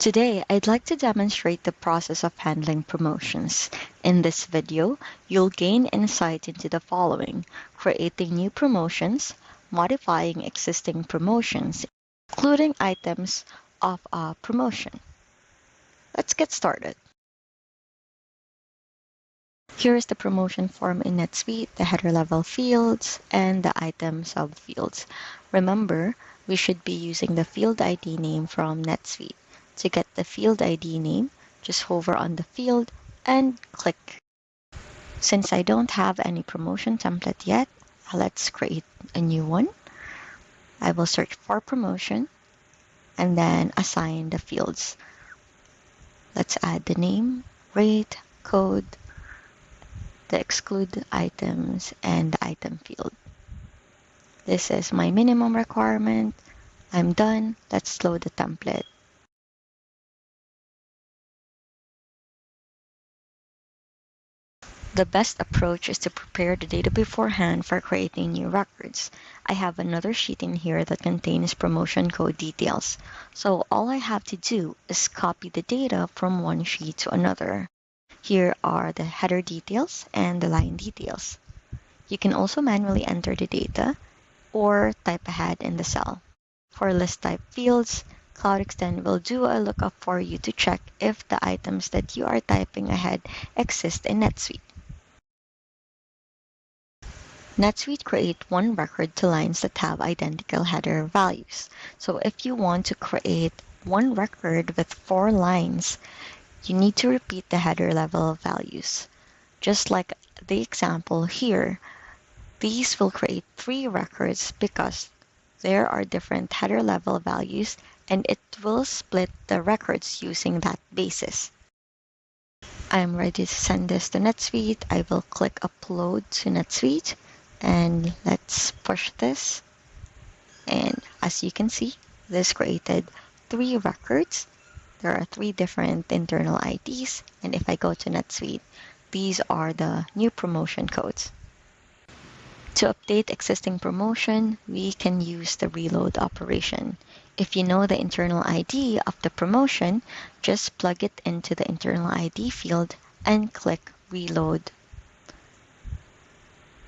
Today, I'd like to demonstrate the process of handling promotions. In this video, you'll gain insight into the following: creating new promotions, modifying existing promotions, including items of a promotion. Let's get started. Here is the promotion form in NetSuite, the header level fields, and the item subfields. Remember, we should be using the field ID name from NetSuite. To get the field ID name, just hover on the field and click. Since I don't have any promotion template yet, let's create a new one. I will search for promotion and then assign the fields. Let's add the name, rate, code, the exclude items, and the item field. This is my minimum requirement. I'm done. Let's load the template. The best approach is to prepare the data beforehand for creating new records. I have another sheet in here that contains promotion code details. So all I have to do is copy the data from one sheet to another. Here are the header details and the line details. You can also manually enter the data or type ahead in the cell. For list type fields, CloudExtend will do a lookup for you to check if the items that you are typing ahead exist in NetSuite. NetSuite create one record to lines that have identical header values. So if you want to create one record with 4 lines, you need to repeat the header level values. Just like the example here, these will create 3 records because there are different header level values, and it will split the records using that basis. I'm ready to send this to NetSuite. I will click Upload to NetSuite, and let's push this. And as you can see, this created 3 records. There are 3 different internal IDs, and if I go to NetSuite, these are the new promotion codes. To update existing promotion, we can use the reload operation. If you know the internal ID of the promotion, just plug it into the internal ID field and click reload.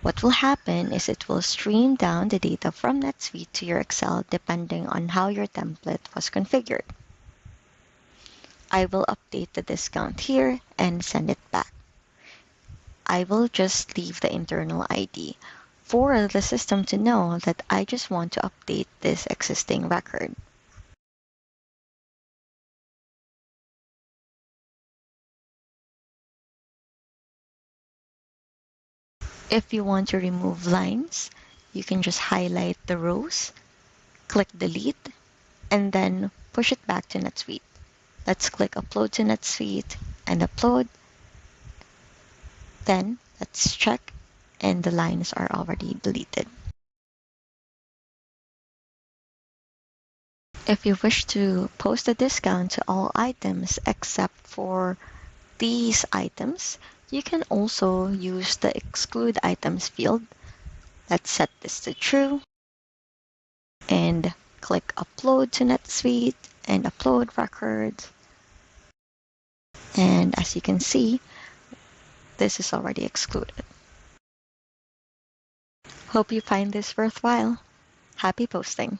What will happen is it will stream down the data from NetSuite to your Excel depending on how your template was configured. I will update the discount here and send it back. I will just leave the internal ID for the system to know that I just want to update this existing record. If you want to remove lines, you can just highlight the rows, click delete, and then push it back to NetSuite. Let's click upload to NetSuite and upload. Then let's check, and the lines are already deleted. If you wish to post a discount to all items except for these items, you can also use the exclude items field. Let's set this to true and click upload to NetSuite and upload records. And as you can see, this is already excluded. Hope you find this worthwhile. Happy posting!